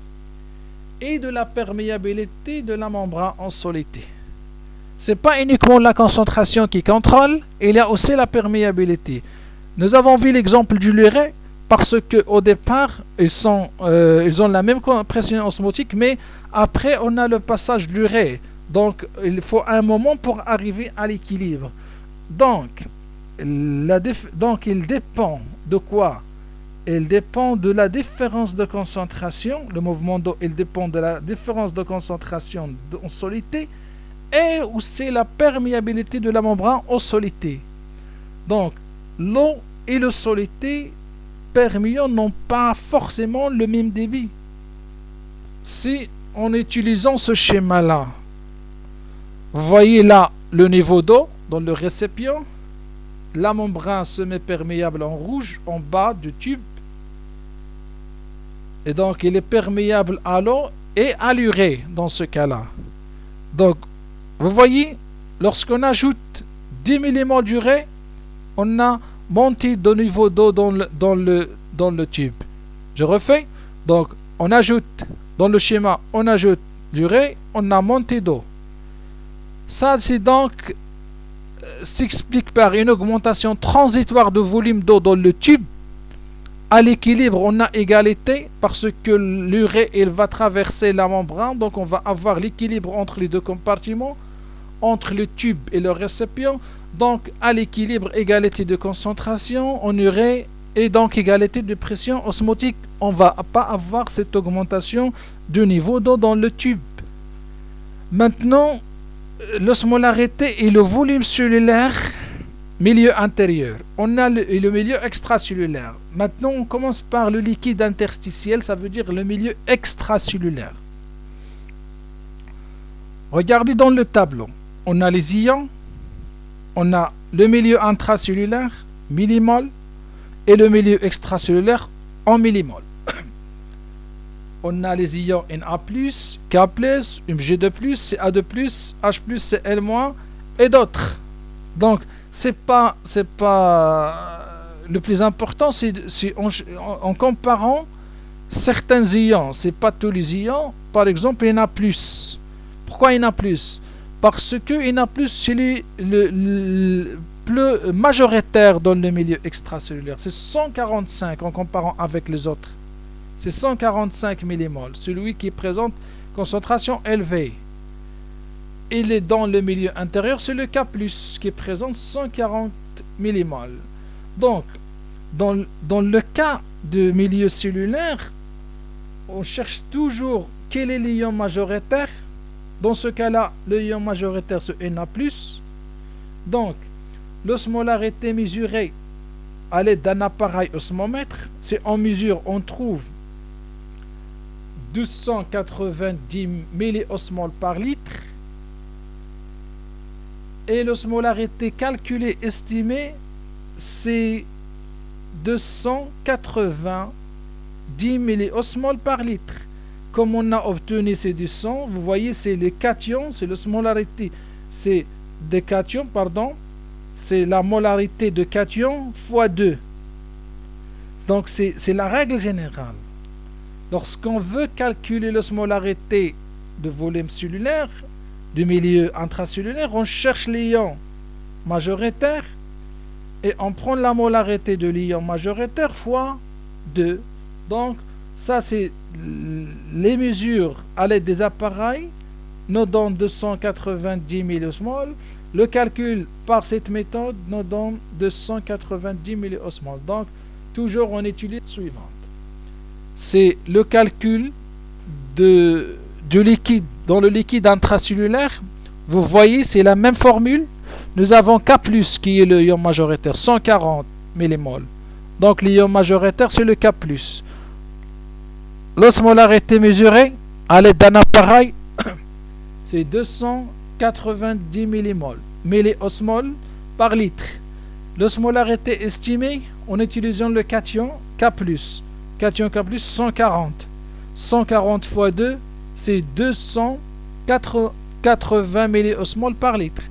et de la perméabilité de la membrane en soluté. Ce n'est pas uniquement la concentration qui contrôle, il y a aussi la perméabilité. Nous avons vu l'exemple du lurée parce qu'au départ, ils ont la même pression osmotique, mais après, on a le passage de l'urée. Donc, il faut un moment pour arriver à l'équilibre. Donc, il dépend de quoi? Il dépend de la différence de concentration. Le mouvement d'eau, il dépend de la différence de concentration en soluté et aussi la perméabilité de la membrane en soluté. Donc, l'eau et le solide perméant n'ont pas forcément le même débit. Si en utilisant ce schéma-là, vous voyez là le niveau d'eau dans le récipient, la membrane semi-perméable en rouge en bas du tube, et donc il est perméable à l'eau et à l'urée dans ce cas-là. Donc vous voyez, lorsqu'on ajoute 10 mmol d'urée, on a monté de niveau d'eau dans le tube. Je refais. Donc on ajoute dans le schéma, on ajoute l'urée, on a monté d'eau. Ça c'est donc s'explique par une augmentation transitoire de volume d'eau dans le tube. À l'équilibre, on a égalité parce que l'urée elle va traverser la membrane, donc on va avoir l'équilibre entre les deux compartiments, entre le tube et le récipient. Donc à l'équilibre, égalité de concentration en urée et donc égalité de pression osmotique. On ne va pas avoir cette augmentation de niveau d'eau dans le tube. Maintenant, l'osmolarité et le volume cellulaire, milieu intérieur. On a le milieu extracellulaire. Maintenant, on commence par le liquide interstitiel, ça veut dire le milieu extracellulaire. Regardez dans le tableau. On a les ions, on a le milieu intracellulaire, millimol, et le milieu extracellulaire en millimol. On a les ions Na+, K+, Mg2+, Ca2+, H+, Cl-, et d'autres. Donc, c'est pas le plus important, c'est en comparant certains ions. C'est pas tous les ions. Par exemple, Na+. Pourquoi Na+? Parce que Na+, c'est le plus majoritaire dans le milieu extracellulaire. C'est 145 en comparant avec les autres. C'est 145 millimoles. Celui qui présente concentration élevée. Il est dans le milieu intérieur, c'est le K+, qui présente 140 millimoles. Donc, dans le cas de milieu cellulaire, on cherche toujours quel est l'ion majoritaire. Dans ce cas-là, le ion majoritaire, c'est Na+. Donc, l'osmolarité mesurée à l'aide d'un appareil osmomètre, c'est en mesure, on trouve 290 milliosmoles par litre. Et l'osmolarité calculée, estimée, c'est 290 milliosmoles par litre. Comme on a obtenu ces 200, vous voyez, c'est les cations, c'est l'osmolarité, c'est des cations, pardon, c'est la molarité de cations fois 2. Donc, c'est la règle générale. Lorsqu'on veut calculer l'osmolarité de volume cellulaire, du milieu intracellulaire, on cherche l'ion majoritaire et on prend la molarité de l'ion majoritaire fois 2. Donc, ça, c'est les mesures à l'aide des appareils nous donnent 290 milliosmoles. Le calcul par cette méthode nous donne 290 milliosmoles. Donc, toujours on utilise la suivante. C'est le calcul du liquide. Dans le liquide intracellulaire, vous voyez, c'est la même formule. Nous avons K+, qui est le ion majoritaire, 140 millimoles. Donc, l'ion majoritaire, c'est le K+. L'osmolarité mesurée à l'aide d'un appareil, c'est 290 millimoles, milliosmoles par litre. L'osmolarité estimée en utilisant le cation K+. Cation K+, 140. 140 fois 2, c'est 280 milliosmoles par litre.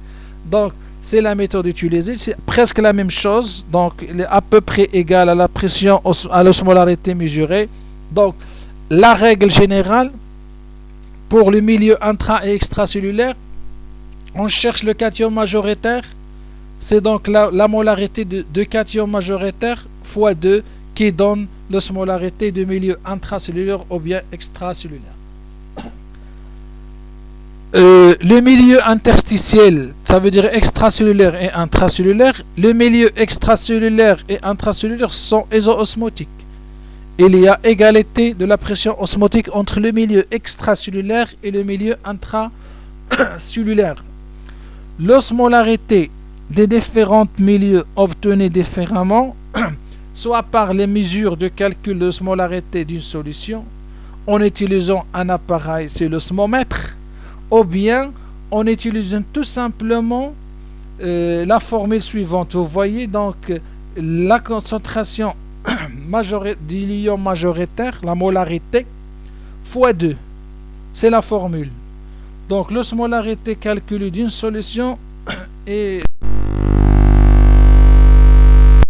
Donc, c'est la méthode utilisée. C'est presque la même chose. Donc, elle est à peu près égale à la pression, à l'osmolarité mesurée. Donc, la règle générale, pour le milieu intra- et extracellulaire, on cherche le cation majoritaire. C'est donc la molarité de cation majoritaire fois 2 qui donne l'osmolarité du milieu intracellulaire ou bien extracellulaire. Le milieu interstitiel, ça veut dire extracellulaire et intracellulaire. Le milieu extracellulaire et intracellulaire sont iso-osmotiques. Il y a égalité de la pression osmotique entre le milieu extracellulaire et le milieu intracellulaire. L'osmolarité des différents milieux obtenus différemment, soit par les mesures de calcul de osmolarité d'une solution, en utilisant un appareil, c'est l'osmomètre, ou bien en utilisant tout simplement la formule suivante. Vous voyez donc la concentration du lion majoritaire, la molarité, fois 2. C'est la formule. Donc l'osmolarité calculée d'une solution est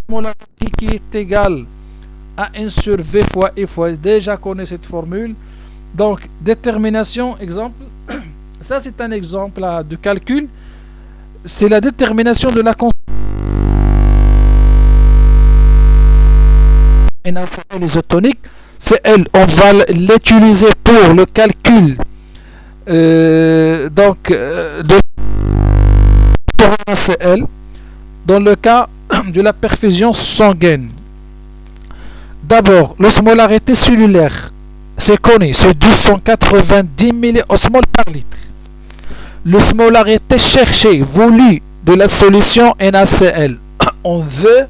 molarité qui est égale à 1 sur V fois I fois S. Déjà connaît cette formule. Donc détermination, exemple. Ça c'est un exemple là, de calcul. C'est la détermination de la concentration NaCl isotonique. C'est elle, on va l'utiliser pour le calcul de NaCl dans le cas de la perfusion sanguine. D'abord, l'osmolarité cellulaire, c'est connu, c'est 290 milliosmoles par litre. L'osmolarité cherchée, voulue de la solution NaCl. On veut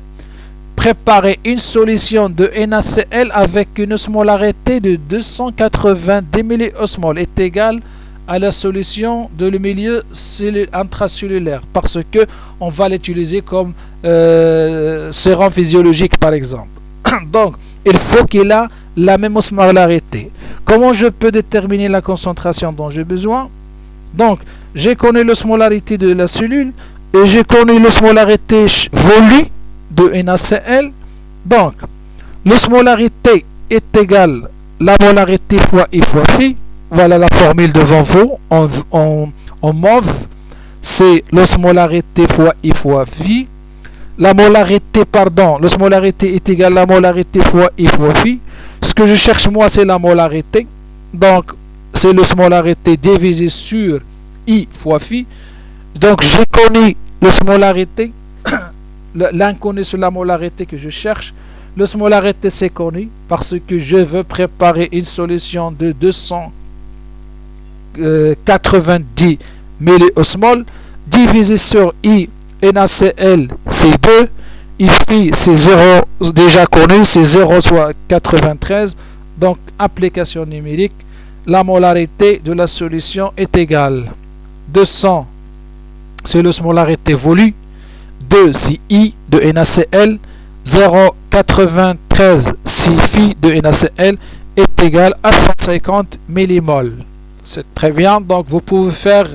préparer une solution de NaCl avec une osmolarité de 290 milliosmoles est égale à la solution de le milieu intracellulaire parce que on va l'utiliser comme sérum physiologique par exemple. Donc, il faut qu'il ait la même osmolarité. Comment je peux déterminer la concentration dont j'ai besoin? Donc, j'ai connu l'osmolarité de la cellule et j'ai connu l'osmolarité volue de NaCl. Donc, l'osmolarité est égale à la molarité fois I fois phi. Voilà la formule devant vous en mauve. C'est l'osmolarité fois I fois phi. L'osmolarité est égale à la molarité fois I fois phi. Ce que je cherche moi, c'est la molarité. Donc, c'est l'osmolarité divisée sur I fois phi. Donc, j'ai connu l'osmolarité. L'inconnu sur la molarité que je cherche. L'osmolarité, c'est connu parce que je veux préparer une solution de 290 milliosmoles divisé sur I. NaCl, c'est 2. I phi, c'est 0, déjà connu, c'est 0 soit 93. Donc, application numérique, la molarité de la solution est égale 200, c'est l'osmolarité volue. 2 si I de NaCl, 0,93 si phi de NaCl est égal à 150 millimoles. C'est très bien, donc vous pouvez faire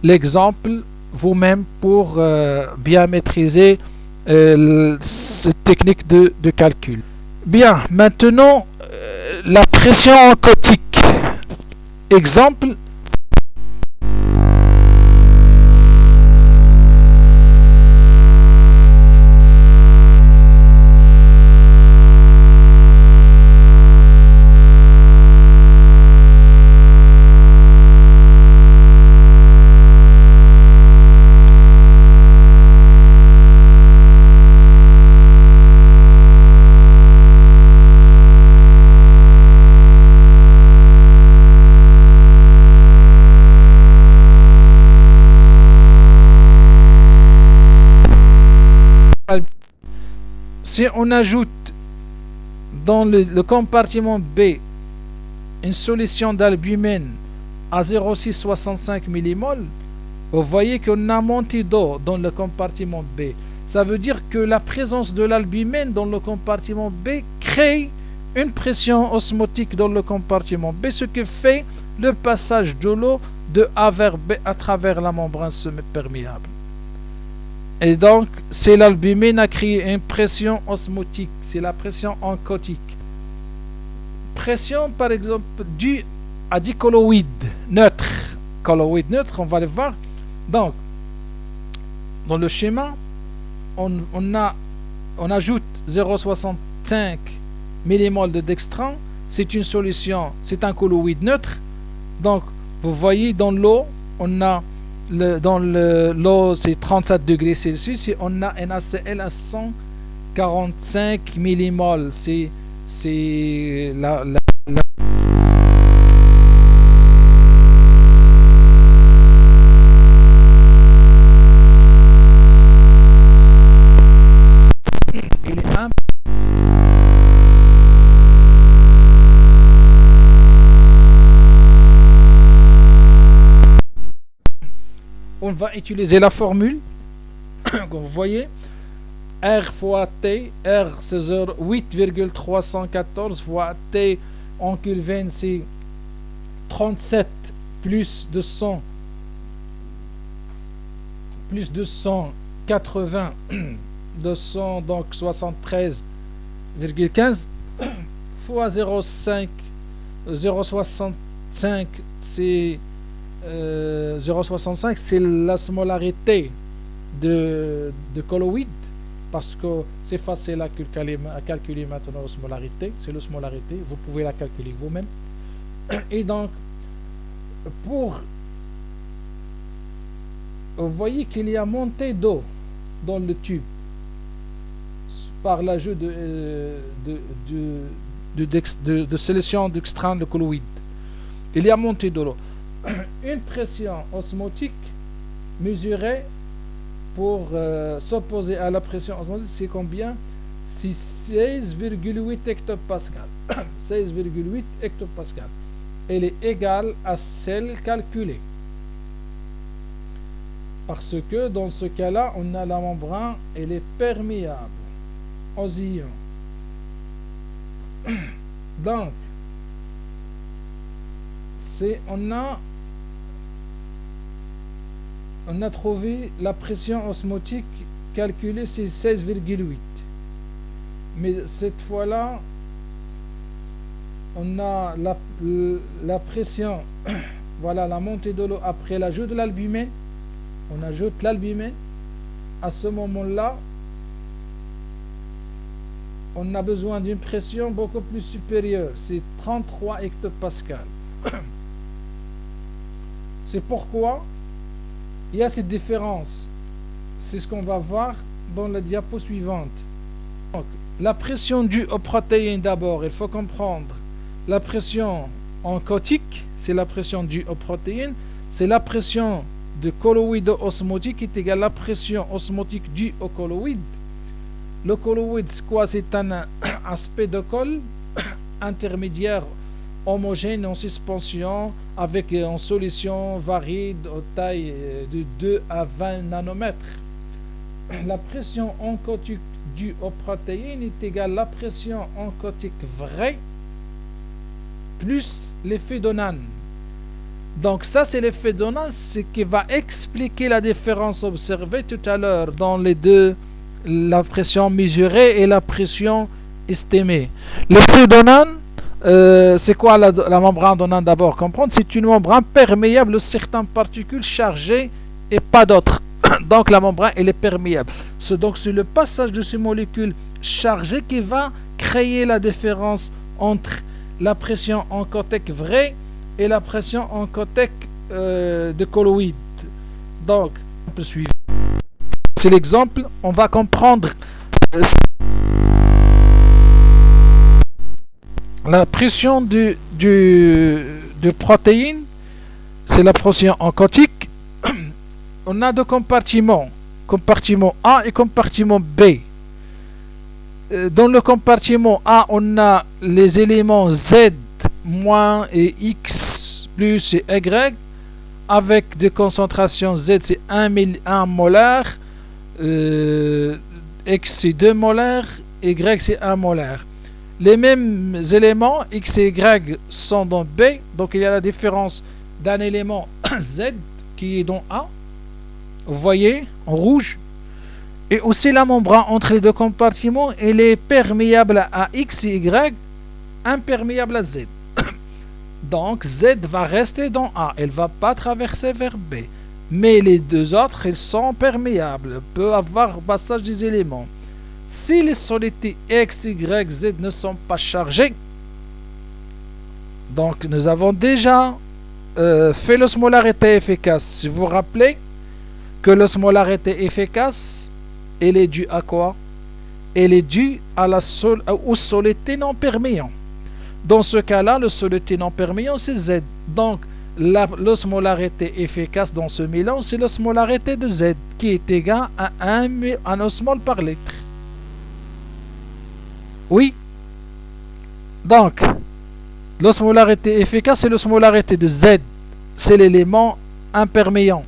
l'exemple vous-même pour bien maîtriser cette technique de calcul. Bien, maintenant, la pression oncotique. Exemple. Si on ajoute dans le compartiment B une solution d'albumine à 0,665 millimoles, vous voyez qu'on a monté d'eau dans le compartiment B. Ça veut dire que la présence de l'albumine dans le compartiment B crée une pression osmotique dans le compartiment B, ce qui fait le passage de l'eau de A vers B à travers la membrane semi-perméable. Et donc, c'est l'albumine a créé une pression osmotique, c'est la pression oncotique. Pression, par exemple, due à des colloïdes neutres. Colloïdes neutres, on va le voir. Donc, dans le schéma, on ajoute 0,65 millimoles de dextran. C'est une solution, c'est un colloïde neutre. Donc, vous voyez, dans l'eau, on a dans l'eau, c'est 37 degrés Celsius et on a NaCl à 145 millimoles. C'est la va utiliser la formule, comme vous voyez, R fois T, R c'est 8,314 fois T en Kelvin, c'est 37 plus 200 plus 280 200, donc 73,15 fois 0,5 0,65 c'est 0,65 c'est l'osmolarité de colloïde, parce que c'est facile à calculer maintenant l'osmolarité, c'est l'osmolarité, vous pouvez la calculer vous-même. Et donc pour vous voyez qu'il y a montée d'eau dans le tube par l'ajout de solution d'extrait de colloïde. Il y a montée d'eau. Une pression osmotique mesurée pour s'opposer à la pression osmotique, c'est combien? C'est 16,8 hectopascal. 16,8 hectopascal. Elle est égale à celle calculée. Parce que dans ce cas-là, on a la membrane, elle est perméable aux ions. Donc, on a trouvé la pression osmotique calculée, c'est 16,8. Mais cette fois-là, on a la pression, voilà la montée de l'eau après l'ajout de l'albumène. On ajoute l'albumène. À ce moment-là, on a besoin d'une pression beaucoup plus supérieure. C'est 33 hectopascal. C'est pourquoi il y a cette différence. C'est ce qu'on va voir dans la diapo suivante. Donc, la pression due aux protéines d'abord, il faut comprendre. La pression oncotique, c'est la pression due aux protéines. C'est la pression de colloïde osmotique qui est égale à la pression osmotique due au colloïde. Le colloïde, c'est quoi? C'est un aspect de colle intermédiaire homogène en suspension avec en solution variée de taille de 2 à 20 nanomètres. La pression oncotique due aux protéines est égale à la pression oncotique vraie plus l'effet Donan. Donc ça, c'est l'effet Donan, ce qui va expliquer la différence observée tout à l'heure dans les deux, la pression mesurée et la pression estimée. L'effet Donan, c'est quoi la membrane Donan d'abord? Comprendre, c'est une membrane perméable à certaines particules chargées et pas d'autres. Donc la membrane, elle est perméable. Donc c'est le passage de ces molécules chargées qui va créer la différence entre la pression oncotique vraie et la pression oncotique de colloïde. Donc, on peut suivre. C'est l'exemple, on va comprendre la pression de protéines, c'est la pression oncotique. On a deux compartiments, compartiment A et compartiment B. Dans le compartiment A, on a les éléments Z moins et X plus et Y avec des concentrations Z c'est 1 molaire, X c'est 2 molaires, Y c'est 1 molaire. Les mêmes éléments X et Y sont dans B, donc il y a la différence d'un élément Z qui est dans A, vous voyez en rouge, et aussi la membrane entre les deux compartiments, elle est perméable à X et Y, imperméable à Z. Donc Z va rester dans A, elle ne va pas traverser vers B. Mais les deux autres, elles sont perméables, peut avoir passage des éléments. Si les solidités X, Y, Z ne sont pas chargées, donc nous avons déjà fait l'osmolarité efficace. Si vous vous rappelez que l'osmolarité efficace, elle est due à quoi? Elle est due à aux solutés non perméants. Dans ce cas-là, le soluté non perméant, c'est Z. Donc, l'osmolarité efficace dans ce mélange, c'est l'osmolarité de Z, qui est égale à 1 osmole par litre. Oui. Donc, l'osmolarité efficace, c'est l'osmolarité de Z. C'est l'élément imperméant.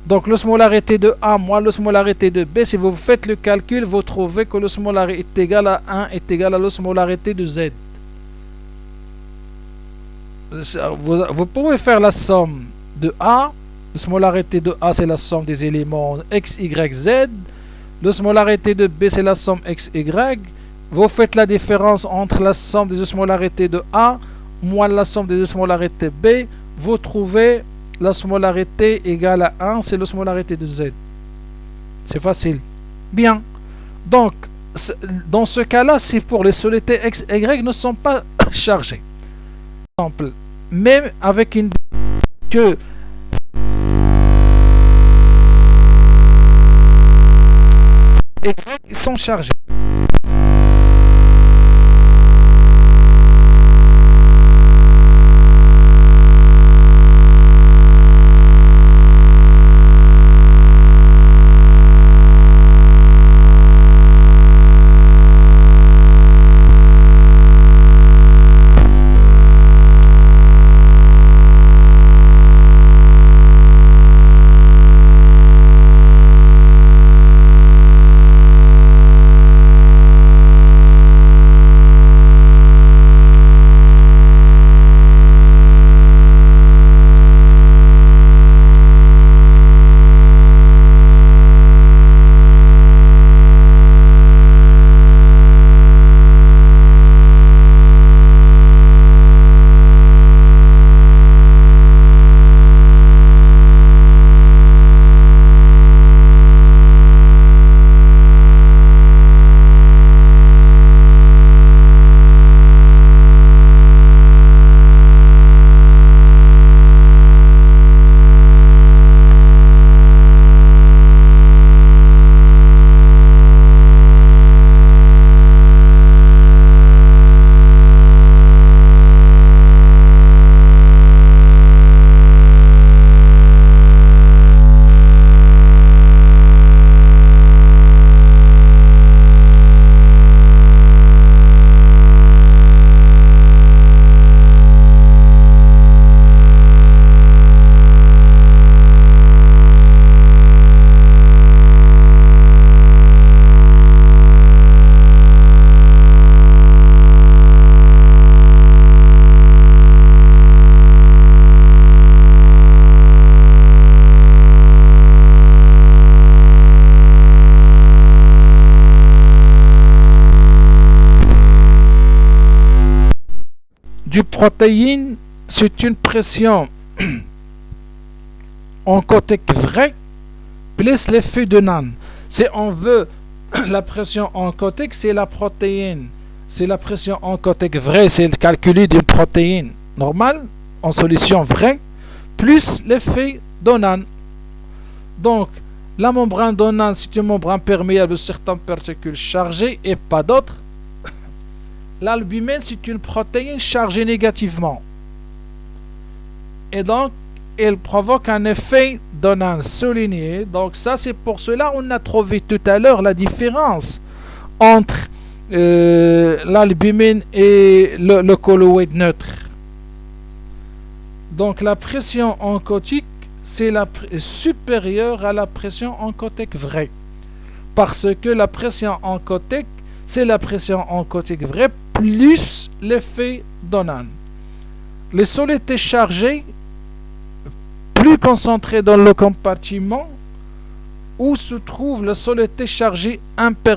Donc l'osmolarité de A moins l'osmolarité de B, si vous faites le calcul, vous trouvez que l'osmolarité est égale à 1 est égale à l'osmolarité de Z. Vous pouvez faire la somme de A. L'osmolarité de A, c'est la somme des éléments X, Y, Z. L'osmolarité de B, c'est la somme X, Y. Vous faites la différence entre la somme des osmolarités de A moins la somme des osmolarités B. Vous trouvez l'osmolarité égale à 1, c'est l'osmolarité de Z. C'est facile. Bien. Donc, dans ce cas-là, c'est pour les solutés X, Y ne sont pas chargés. Par exemple, même avec une que Y sont chargés. Du protéine, c'est une pression oncotique vraie plus l'effet de Nan. Si on veut la pression oncotique, c'est la protéine. C'est la pression oncotique vraie, c'est le calcul d'une protéine normale en solution vraie plus l'effet d'Onan. Donc, la membrane d'Onan, c'est une membrane perméable de certaines particules chargées et pas d'autres. L'albumine, c'est une protéine chargée négativement. Et donc, elle provoque un effet d'Onan souligné. Donc, ça, c'est pour cela qu'on a trouvé tout à l'heure la différence entre l'albumine et le colloïde neutre. Donc, la pression oncotique, c'est supérieure à la pression oncotique vraie. Parce que la pression oncotique, c'est la pression oncotique vraie plus l'effet d'Onan. Les solutés chargés, plus concentrés dans le compartiment où se trouve la soluté chargée